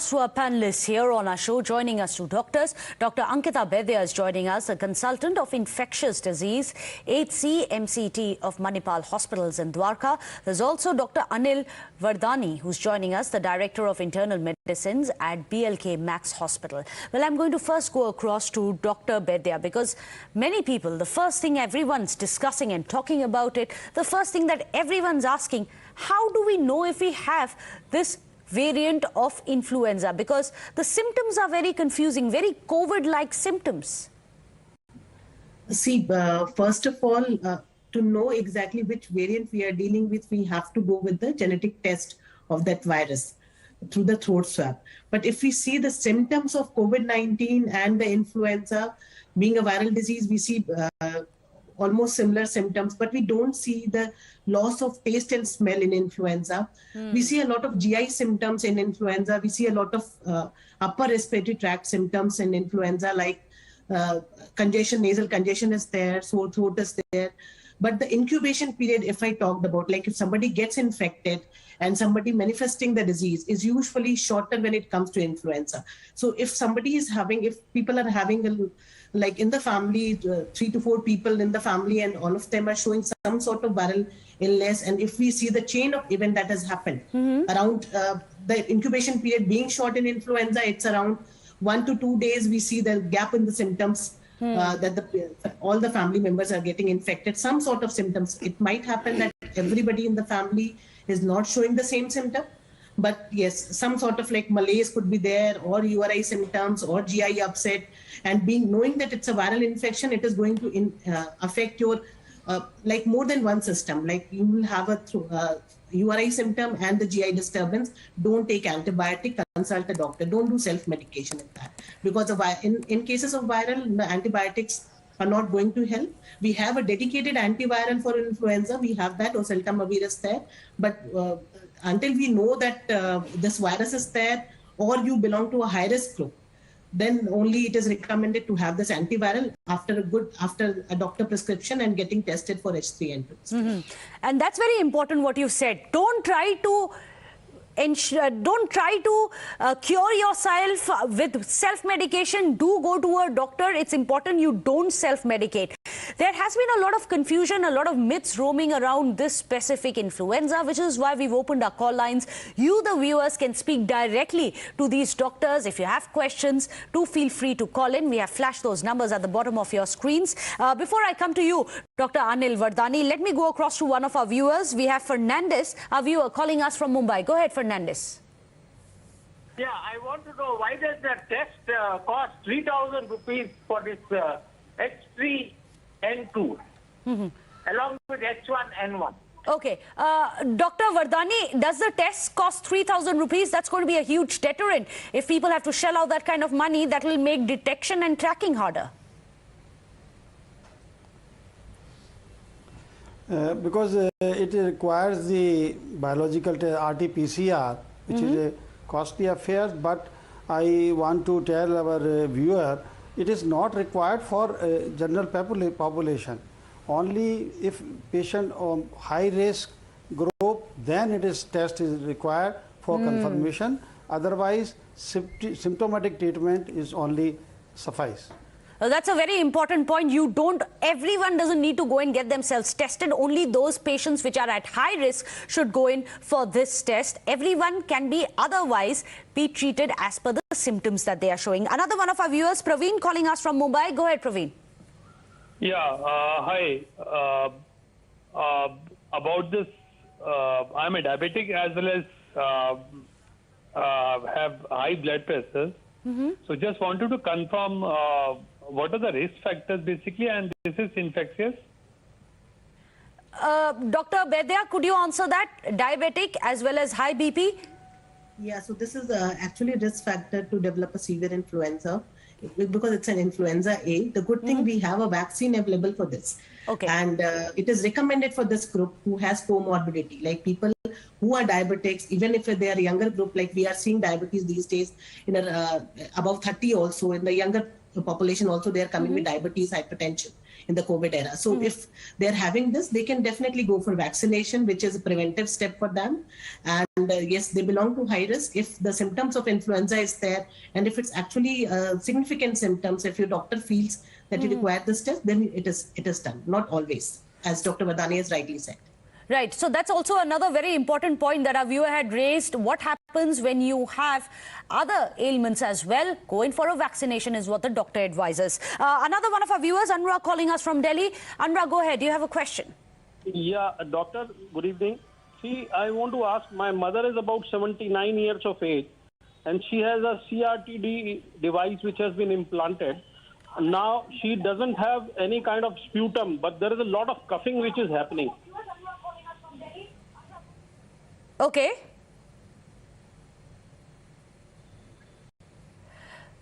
across to our panelists here on our show. Joining us, two doctors. Dr. DRANKITABAIDYA is joining us, a consultant of infectious disease, 8C MCT of Manipal hospitals in Dwarka. There's also Dr. Anil Vardani, who's joining us, the director of internal medicines at BLK Max Hospital. Well, I'm going to first go across to Dr. Baidya, because many people, the first thing everyone's discussing and talking about it, the first thing that everyone's asking, how do we know if we have this variant of influenza? Because the symptoms are very confusing, very COVID-like symptoms. See, first of all, to know exactly which variant we are dealing with, we have to go with the genetic test of that virus through the throat swab. But if we see the symptoms of COVID-19 and the influenza being a viral disease, we see almost similar symptoms, but we don't see the loss of taste and smell in influenza. We see a lot of GI symptoms in influenza. We see a lot of upper respiratory tract symptoms in influenza, like congestion, nasal congestion is there, sore throat is there. But the incubation period, if I talked about, like if somebody gets infected and somebody manifesting the disease, is usually shorter when it comes to influenza. So if somebody is having, if people are having like in the family, 3 to 4 people in the family, and all of them are showing some sort of viral illness, and if we see the chain of event that has happened around the incubation period being short in influenza, it's around 1 to 2 days, we see the gap in the symptoms. That all the family members are getting infected, some sort of symptoms. It might happen that everybody in the family is not showing the same symptom, but yes, some sort of like malaise could be there, or URI symptoms, or GI upset. And knowing that it's a viral infection, it is going to affect your like more than one system. Like you will have a URI symptom and the GI disturbance. Don't take antibiotic, consult a doctor. Don't do self-medication in that, because in cases of viral, the antibiotics are not going to help. We have a dedicated antiviral for influenza. We have that, oseltamivir is there. But until we know that this virus is there, or you belong to a high-risk group, then only it is recommended to have this antiviral after a doctor prescription and getting tested for H3N2. And that's very important what you've said. Don't try to cure yourself with self-medication. Do go to a doctor. It's important you don't self-medicate. There has been a lot of confusion, a lot of myths roaming around this specific influenza, which is why we've opened our call lines. You, the viewers, can speak directly to these doctors. If you have questions, do feel free to call in. We have flashed those numbers at the bottom of your screens. Before I come to you, Dr. Anil Vardani, let me go across to one of our viewers. We have Fernandez, our viewer, calling us from Mumbai. Go ahead, Fernandez. Yeah, I want to know, why does the test cost 3,000 rupees for this H3N2 along with H1N1? Okay. Dr. Vardani, does the test cost 3,000 rupees? That's going to be a huge deterrent. If people have to shell out that kind of money, that will make detection and tracking harder. Because it requires the biological RT-PCR, which is a costly affair, but I want to tell our viewer, it is not required for general population. Only if patient high risk group, then test is required for confirmation. Otherwise, symptomatic treatment is only suffice. That's a very important point. Everyone doesn't need to go and get themselves tested. Only those patients which are at high risk should go in for this test. Everyone can otherwise be treated as per the symptoms that they are showing. Another one of our viewers, Praveen, calling us from Mumbai. Go ahead, Praveen. Yeah, hi. About this, I'm a diabetic as well as have high blood pressure. So just wanted to confirm what are the risk factors basically, and this is infectious? Dr. Baidya, could you answer that? Diabetic as well as high BP? Yeah, so this is actually a risk factor to develop a severe influenza, because it's an influenza A. The good thing, we have a vaccine available for this. Okay. And it is recommended for this group who has comorbidity, like people who are diabetics, even if they are a younger group, like we are seeing diabetes these days in above 30 also. In the younger population also, they are coming with diabetes, hypertension. in the COVID era. So if they're having this, they can definitely go for vaccination, which is a preventive step for them. And yes, they belong to high risk. If the symptoms of influenza is there, and if it's actually significant symptoms, if your doctor feels that you require this test, then it is done. Not always, as Dr. Vardhani has rightly said. Right. So that's also another very important point that our viewer had raised. What happens when you have other ailments as well? Going for a vaccination is what the doctor advises. Another one of our viewers, Anurag, calling us from Delhi. Anurag, go ahead. Do you have a question? Yeah, doctor, good evening. See, I want to ask, my mother is about 79 years of age and she has a CRTD device which has been implanted. Now, she doesn't have any kind of sputum, but there is a lot of coughing which is happening. Okay.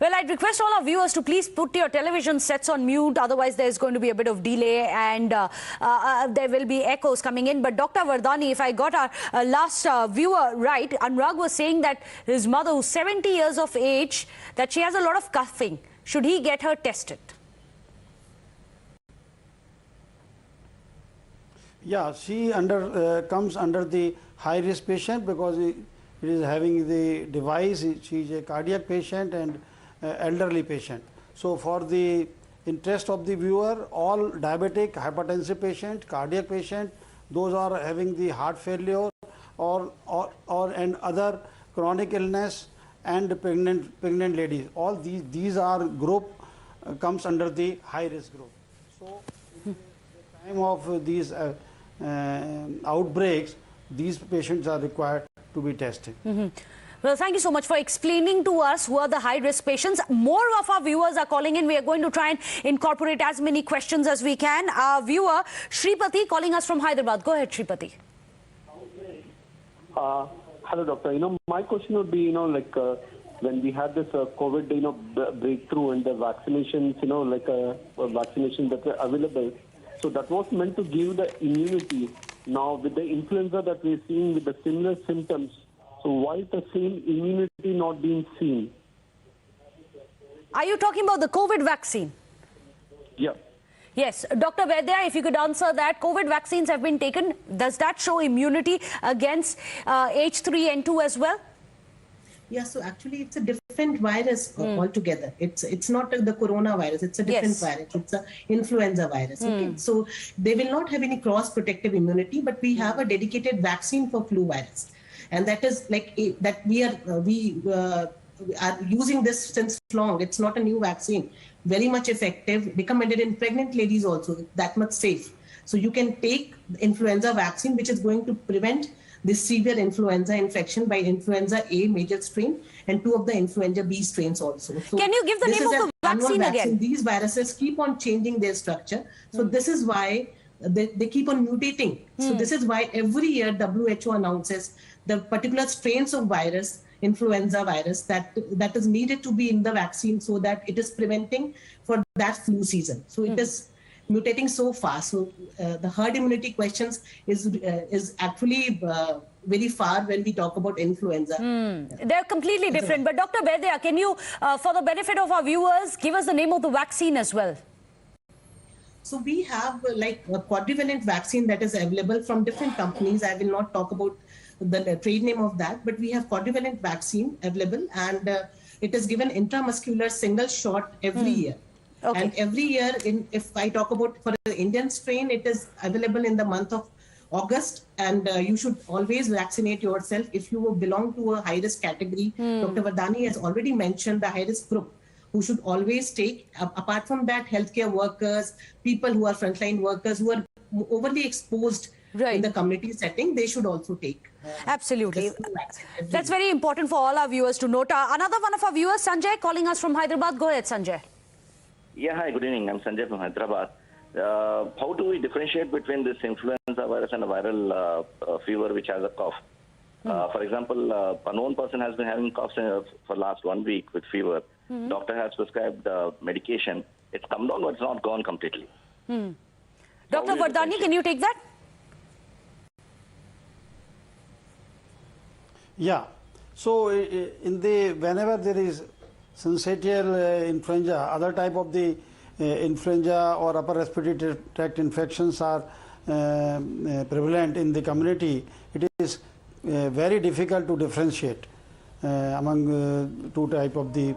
Well, I'd request all our viewers to please put your television sets on mute. Otherwise, there's going to be a bit of delay and there will be echoes coming in. But Dr. Vardhani, if I got our last viewer right, Anurag was saying that his mother, who's 70 years of age, that she has a lot of coughing. Should he get her tested? Yeah, she comes under the high-risk patient because it is having the device. She is a cardiac patient and elderly patient. So for the interest of the viewer, all diabetic, hypertensive patient, cardiac patient, those are having the heart failure or and other chronic illness and pregnant ladies. All these are group comes under the high-risk group. So in the time of these outbreaks, these patients are required to be tested. Well, thank you so much for explaining to us who are the high-risk patients. More of our viewers are calling in. We are going to try and incorporate as many questions as we can. Our viewer, Shripati, calling us from Hyderabad. Go ahead, Shripati. Hello, doctor. My question would be, when we had this COVID, breakthrough and the vaccinations, vaccinations that were available. So that was meant to give the immunity. Now, with the influenza that we're seeing with the similar symptoms, so why is the same immunity not being seen? Are you talking about the COVID vaccine? Yeah. Yes. Dr. Vaidya, if you could answer that. COVID vaccines have been taken. Does that show immunity against H3N2 as well? Yeah, so actually it's a different virus altogether. It's not the coronavirus, it's a different virus. It's an influenza virus. Okay? So they will not have any cross-protective immunity, but we have a dedicated vaccine for flu virus. And that is that we are using this since long. It's not a new vaccine. Very much effective, recommended in pregnant ladies also, that much safe. So you can take the influenza vaccine, which is going to prevent this severe influenza infection by influenza A major strain and 2 of the influenza B strains also. So can you give the name of the vaccine again? These viruses keep on changing their structure. So this is why they keep on mutating. So this is why every year WHO announces the particular strains of virus, influenza virus, that is needed to be in the vaccine so that it is preventing for that flu season. So it is mutating so fast. So the herd immunity questions is actually very far when we talk about influenza. They're completely different. But Dr. Vaidya, can you, for the benefit of our viewers, give us the name of the vaccine as well? So we have a quadrivalent vaccine that is available from different companies. I will not talk about the trade name of that, but we have quadrivalent vaccine available, and it is given intramuscular single shot every year. Okay. And every year, if I talk about for the Indian strain, it is available in the month of August, and you should always vaccinate yourself if you belong to a high-risk category. Dr. Vardhani has already mentioned the high-risk group who should always take. Apart from that, healthcare workers, people who are frontline workers who are overly exposed in the community setting, they should also take. Absolutely. That's very important for all our viewers to note. Another one of our viewers, Sanjay, calling us from Hyderabad. Go ahead, Sanjay. Yeah, hi, good evening. I'm Sanjay from Hyderabad. How do we differentiate between this influenza virus and a viral fever which has a cough? For example, a known person has been having coughs for last 1 week with fever. Doctor has prescribed medication. It's come down, but it's not gone completely. Dr. Vardhani, can you take that? Yeah. So whenever there is syncytial influenza, other type of the influenza or upper respiratory tract infections are prevalent in the community, it is very difficult to differentiate among two type of the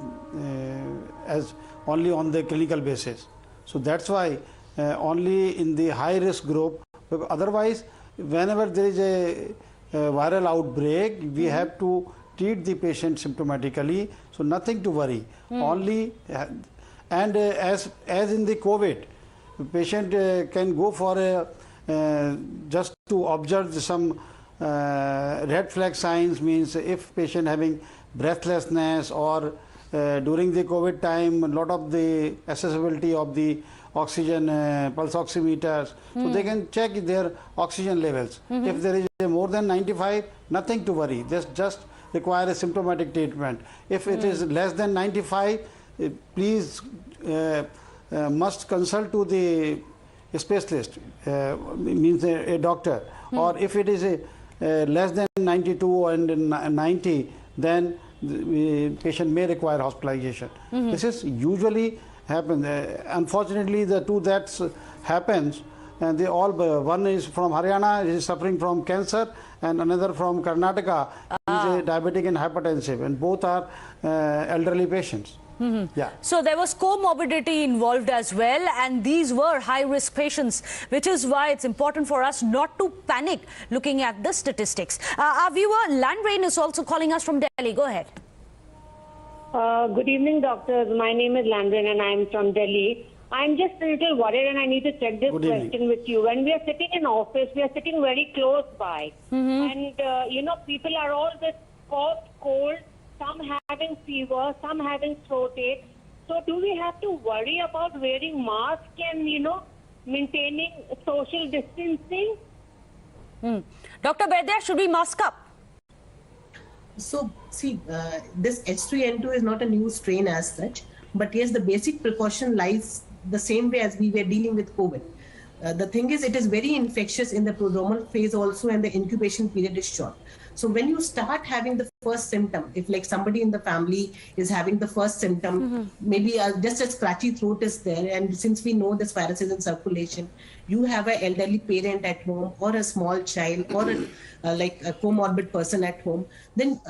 as only on the clinical basis. So that's why only in the high risk group, because otherwise whenever there is a viral outbreak, we have to treat the patient symptomatically, so nothing to worry. Only and as in the COVID, the patient can go for a just to observe some red flag signs, means if patient having breathlessness or during the COVID time, a lot of the accessibility of the oxygen pulse oximeters, so they can check their oxygen levels. If there is more than 95, nothing to worry, just require a symptomatic treatment. If it is less than 95, please must consult to the specialist, means a doctor. Or if it is a less than 92 and 90, then the patient may require hospitalization. This is usually happens. Unfortunately, the two deaths happens, and they all, one is from Haryana, is suffering from cancer, and another from Karnataka, is a diabetic and hypertensive, and both are elderly patients. Yeah. So there was comorbidity involved as well, and these were high-risk patients, which is why it's important for us not to panic looking at the statistics. Our viewer Landrain is also calling us from Delhi. Go ahead. Good evening, doctors. My name is Landrain and I am from Delhi. I'm just a little worried and I need to check this question with you. When we are sitting in office, we are sitting very close by. And, you know, people are all just cough, cold, some having fever, some having throat ache. So do we have to worry about wearing masks and, you know, maintaining social distancing? Dr. Baidya, should we mask up? So, see, this H3N2 is not a new strain as such, but yes, the basic precaution lies the same way as we were dealing with COVID. The thing is, it is very infectious in the prodromal phase also, and the incubation period is short. So when you start having the first symptom, if like somebody in the family is having the first symptom, maybe just a scratchy throat is there, and since we know this virus is in circulation, you have an elderly parent at home or a small child or like a comorbid person at home, then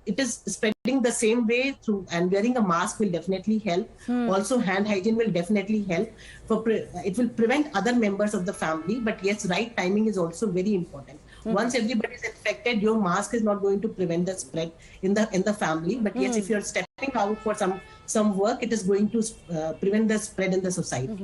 it is spreading the same way through, and wearing a mask will definitely help. Also, hand hygiene will definitely help. It will prevent other members of the family, but yes, right timing is also very important. Once everybody is infected, your mask is not going to prevent the spread in the family. But yes, if you're stepping out for some work, it is going to prevent the spread in the society.